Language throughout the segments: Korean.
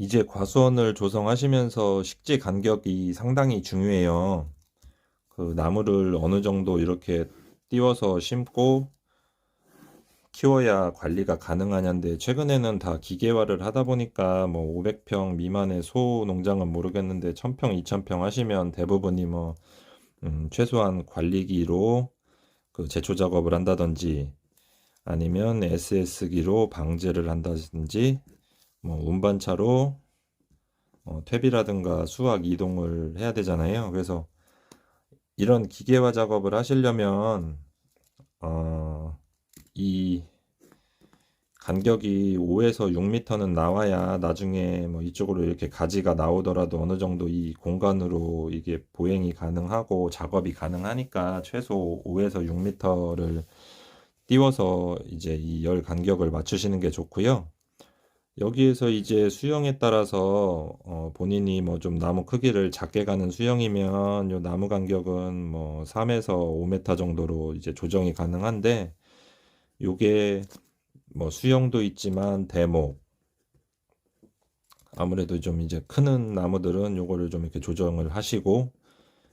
이제 과수원을 조성하시면서 식재 간격이 상당히 중요해요. 그 나무를 어느 정도 이렇게 띄워서 심고 키워야 관리가 가능하냐인데, 최근에는 다 기계화를 하다 보니까 뭐 500평 미만의 소 농장은 모르겠는데 1000평, 2000평 하시면 대부분이 뭐 최소한 관리기로 그 제초 작업을 한다든지, 아니면 SS기로 방제를 한다든지, 뭐 운반차로 퇴비라든가 수확 이동을 해야 되잖아요. 그래서 이런 기계화 작업을 하시려면 이 간격이 5에서 6m는 나와야 나중에 뭐 이쪽으로 이렇게 가지가 나오더라도 어느 정도 이 공간으로 이게 보행이 가능하고 작업이 가능하니까 최소 5에서 6m를 띄워서 이제 이 열 간격을 맞추시는 게 좋고요. 여기에서 이제 수영에 따라서 본인이 뭐 좀 나무 크기를 작게 가는 수영이면 요 나무 간격은 뭐 3에서 5m 정도로 이제 조정이 가능한데, 요게 뭐 수영도 있지만 대목, 아무래도 좀 이제 크는 나무들은 요거를 좀 이렇게 조정을 하시고,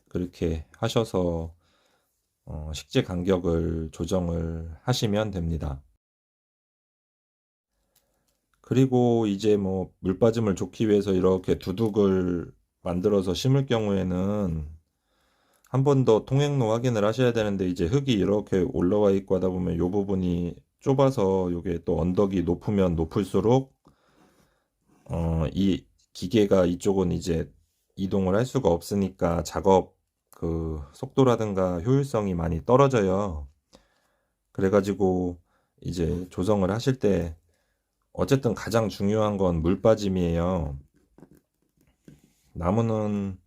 그렇게 하셔서 식재 간격을 조정을 하시면 됩니다. 그리고 이제 뭐 물 빠짐을 좋기 위해서 이렇게 두둑을 만들어서 심을 경우에는 한 번 더 통행로 확인을 하셔야 되는데, 이제 흙이 이렇게 올라와 있고 하다 보면 요 부분이 좁아서 요게 또 언덕이 높으면 높을수록 이 기계가 이쪽은 이제 이동을 할 수가 없으니까 작업 그 속도라든가 효율성이 많이 떨어져요. 그래가지고 이제 조성을 하실 때 어쨌든 가장 중요한 건 물 빠짐이에요. 나무는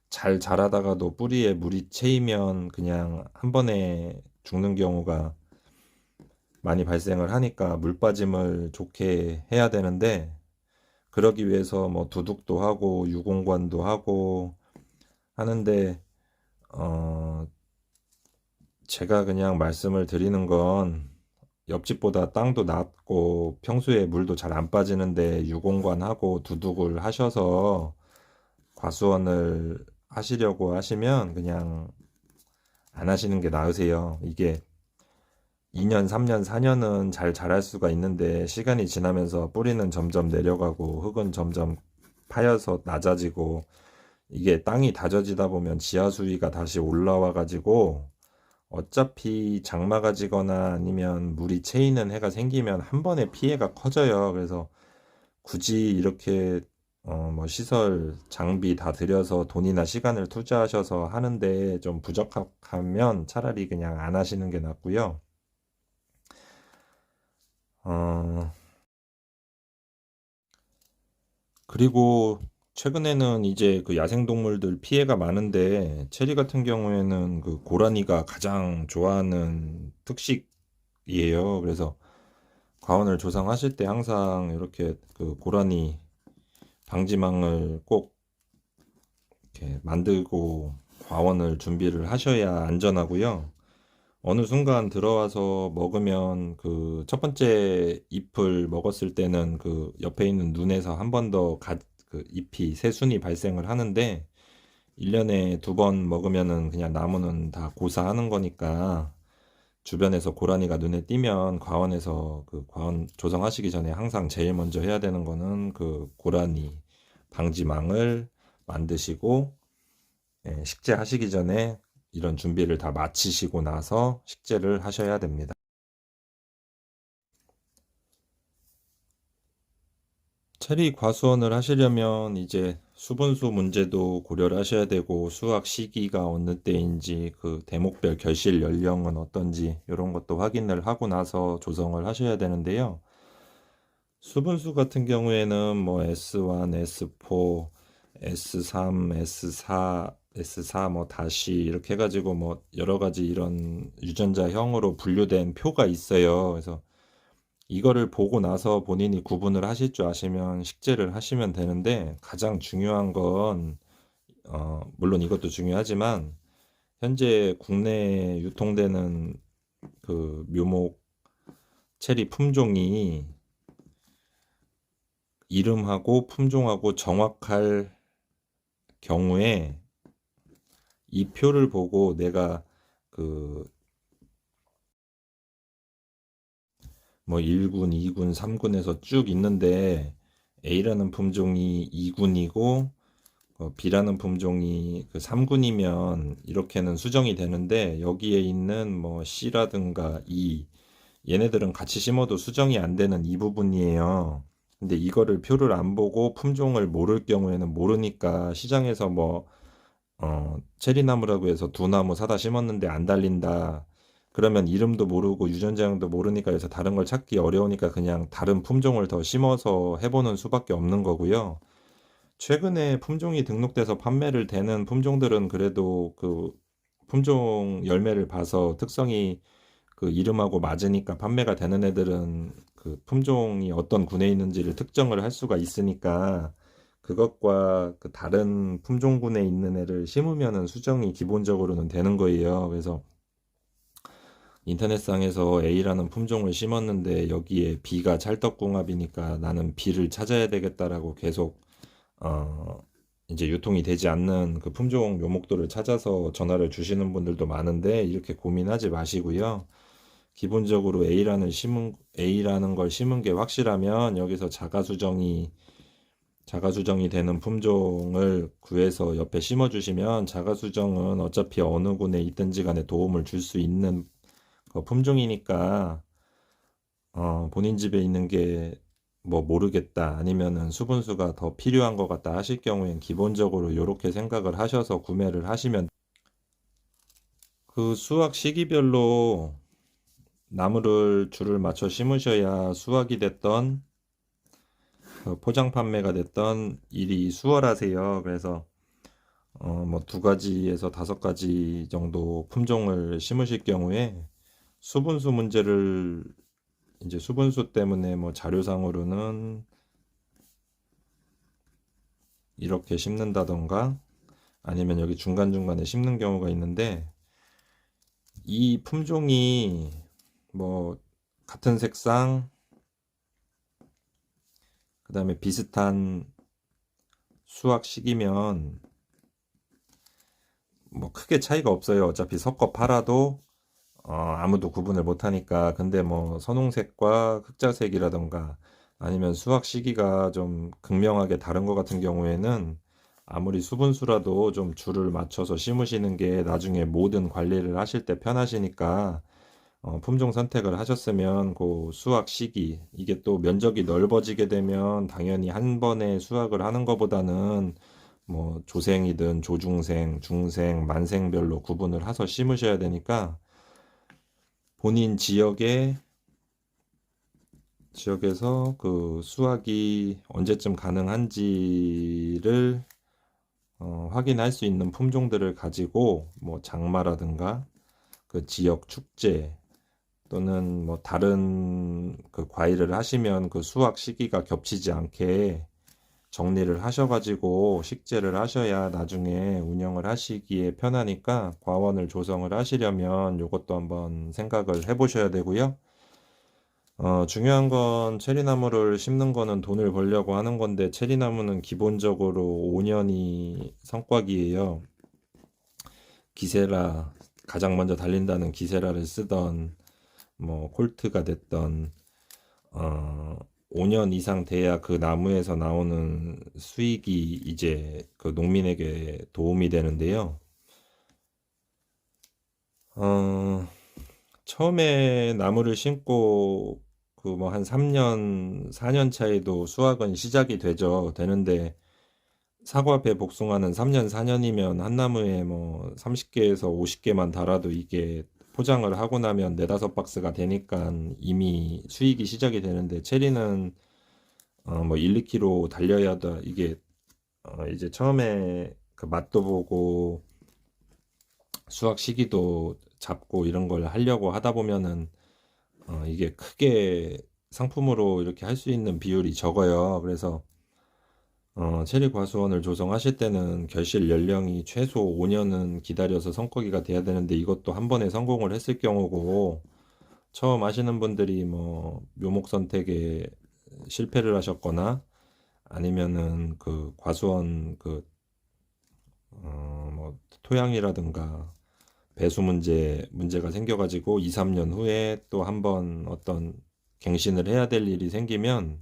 잘 자라다가도 뿌리에 물이 채이면 그냥 한 번에 죽는 경우가 많이 발생을 하니까 물 빠짐을 좋게 해야 되는데, 그러기 위해서 뭐 두둑도 하고 유공관도 하고 하는데, 어 제가 그냥 말씀을 드리는 건, 옆집보다 땅도 낮고 평소에 물도 잘 안 빠지는데 유공관하고 두둑을 하셔서 과수원을 하시려고 하시면 그냥 안 하시는 게 나으세요. 이게 2년, 3년, 4년은 잘 자랄 수가 있는데, 시간이 지나면서 뿌리는 점점 내려가고 흙은 점점 파여서 낮아지고, 이게 땅이 다져지다 보면 지하 수위가 다시 올라와 가지고 어차피 장마가 지거나 아니면 물이 채이는 해가 생기면 한 번에 피해가 커져요. 그래서 굳이 이렇게 뭐 시설 장비 다 들여서 돈이나 시간을 투자하셔서 하는데 좀 부적합하면 차라리 그냥 안 하시는 게 낫고요. 어, 그리고 최근에는 이제 그 야생동물들 피해가 많은데, 체리 같은 경우에는 그 고라니가 가장 좋아하는 특식이에요. 그래서 과원을 조성하실 때 항상 이렇게 그 고라니 방지망을 꼭 이렇게 만들고 과원을 준비를 하셔야 안전하고요. 어느 순간 들어와서 먹으면 그 첫 번째 잎을 먹었을 때는 그 옆에 있는 눈에서 한 번 더 그 잎이 새순이 발생을 하는데, 1년에 2번 먹으면은 그냥 나무는 다 고사하는 거니까, 주변에서 고라니가 눈에 띄면 과원에서 그 과원 조성하시기 전에 항상 제일 먼저 해야 되는 거는 그 고라니 방지망을 만드시고, 식재하시기 전에 이런 준비를 다 마치시고 나서 식재를 하셔야 됩니다. 체리 과수원을 하시려면 이제 수분수 문제도 고려를 하셔야 되고, 수확 시기가 어느 때인지, 그 대목별 결실 연령은 어떤지 이런 것도 확인을 하고 나서 조성을 하셔야 되는데요. 수분수 같은 경우에는 뭐 S1, S4, S3, S4, S4 뭐 다시 이렇게 해가지고 뭐 여러 가지 이런 유전자형으로 분류된 표가 있어요. 그래서 이거를 보고 나서 본인이 구분을 하실 줄 아시면 식재를 하시면 되는데, 가장 중요한 건 물론 이것도 중요하지만, 현재 국내에 유통되는 그 묘목 체리 품종이 이름하고 품종하고 정확할 경우에 이 표를 보고 내가 그 뭐 1군, 2군, 3군에서 쭉 있는데 A라는 품종이 2군이고 B라는 품종이 그 3군이면 이렇게는 수정이 되는데 여기에 있는 뭐 C라든가 E 얘네들은 같이 심어도 수정이 안 되는 이 부분이에요. 근데 이거를 표를 안 보고 품종을 모를 경우에는 모르니까 시장에서 뭐 체리나무라고 해서 두 나무 사다 심었는데 안 달린다. 그러면 이름도 모르고 유전자형도 모르니까 해서 다른 걸 찾기 어려우니까 그냥 다른 품종을 더 심어서 해보는 수밖에 없는 거고요. 최근에 품종이 등록돼서 판매를 되는 품종들은 그래도 그 품종 열매를 봐서 특성이 그 이름하고 맞으니까 판매가 되는 애들은 그 품종이 어떤 군에 있는지를 특정을 할 수가 있으니까 그것과 그 다른 품종군에 있는 애를 심으면은 수정이 기본적으로는 되는 거예요. 그래서 인터넷상에서 A라는 품종을 심었는데 여기에 B가 찰떡궁합이니까 나는 B를 찾아야 되겠다라고 계속 어 이제 유통이 되지 않는 그 품종 묘목들을 찾아서 전화를 주시는 분들도 많은데 이렇게 고민하지 마시고요. 기본적으로 A라는 걸 심은 게 확실하면 여기서 자가수정이 되는 품종을 구해서 옆에 심어주시면 자가수정은 어차피 어느 군에 있든지 간에 도움을 줄 수 있는 그 품종이니까 본인 집에 있는 게 뭐 모르겠다 아니면은 수분수가 더 필요한 것 같다 하실 경우엔 기본적으로 이렇게 생각을 하셔서 구매를 하시면 그 수확 시기별로 나무를 줄을 맞춰 심으셔야 수확이 됐던 포장 판매가 됐던 일이 수월하세요. 그래서 뭐 두 가지에서 다섯 가지 정도 품종을 심으실 경우에 수분수 문제를 이제 수분수 때문에 뭐 자료상으로는 이렇게 심는다던가 아니면 여기 중간중간에 심는 경우가 있는데 이 품종이 뭐 같은 색상 그 다음에 비슷한 수확 시기면 뭐 크게 차이가 없어요. 어차피 섞어 팔아도 아무도 구분을 못 하니까. 근데 뭐 선홍색과 흑자색이라던가 아니면 수확 시기가 좀 극명하게 다른 것 같은 경우에는 아무리 수분수라도 좀 줄을 맞춰서 심으시는 게 나중에 모든 관리를 하실 때 편하시니까 품종 선택을 하셨으면 그 수확 시기 이게 또 면적이 넓어지게 되면 당연히 한 번에 수확을 하는 것보다는 뭐 조생이든 조중생, 중생, 만생별로 구분을 해서 심으셔야 되니까 본인 지역에서 그 수확이 언제쯤 가능한지를 확인할 수 있는 품종들을 가지고 뭐 장마라든가 그 지역 축제 또는 뭐 다른 그 과일을 하시면 그 수확 시기가 겹치지 않게 정리를 하셔가지고 식재를 하셔야 나중에 운영을 하시기에 편하니까 과원을 조성을 하시려면 이것도 한번 생각을 해보셔야 되고요. 중요한 건 체리나무를 심는 거는 돈을 벌려고 하는 건데 체리나무는 기본적으로 5년이 성과기예요. 기세라 가장 먼저 달린다는 기세라를 쓰던 뭐 콜트가 됐던 어, 5년 이상 돼야 그 나무에서 나오는 수익이 이제 그 농민에게 도움이 되는데요. 어, 처음에 나무를 심고 그 뭐 한 3년, 4년 차에도 수확은 시작이 되는데 사과배 복숭아는 3년, 4년이면 한 나무에 뭐 30개에서 50개만 달아도 이게 포장을 하고 나면 네다섯 박스가 되니까 이미 수익이 시작이 되는데 체리는 뭐 1, 2kg 달려야 다 이게 이제 처음에 그 맛도 보고 수확 시기도 잡고 이런 걸 하려고 하다 보면은 이게 크게 상품으로 이렇게 할 수 있는 비율이 적어요. 그래서 체리 과수원을 조성하실 때는 결실 연령이 최소 5년은 기다려서 성과기가 돼야 되는데 이것도 한 번에 성공을 했을 경우고 처음 하시는 분들이 뭐 묘목 선택에 실패를 하셨거나 아니면은 그 과수원 그 뭐 토양이라든가 배수 문제가 생겨가지고 2, 3년 후에 또 한번 어떤 갱신을 해야 될 일이 생기면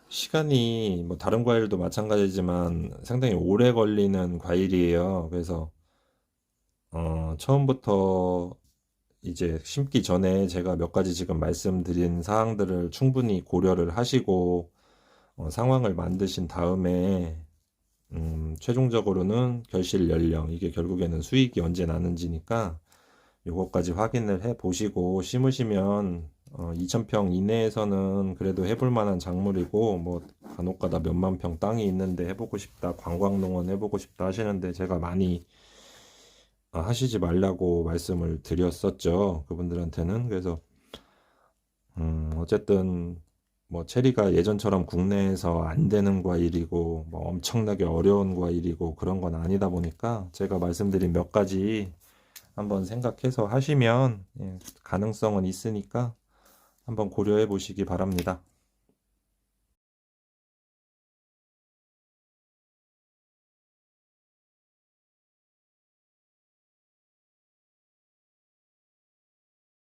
시간이 뭐 다른 과일도 마찬가지지만 상당히 오래 걸리는 과일이에요. 그래서 처음부터 이제 심기 전에 제가 몇 가지 지금 말씀드린 사항들을 충분히 고려를 하시고 상황을 만드신 다음에 최종적으로는 결실 연령, 이게 결국에는 수익이 언제 나는지니까 요거까지 확인을 해 보시고 심으시면 2,000평 이내에서는 그래도 해볼 만한 작물이고, 뭐 간혹가다 몇만 평 땅이 있는데 해보고 싶다, 관광농원 해보고 싶다 하시는데 제가 많이 하시지 말라고 말씀을 드렸었죠, 그분들한테는. 그래서 어쨌든 뭐 체리가 예전처럼 국내에서 안 되는 과일이고 뭐 엄청나게 어려운 과일이고 그런 건 아니다 보니까 제가 말씀드린 몇 가지 한번 생각해서 하시면 가능성은 있으니까 한번 고려해 보시기 바랍니다.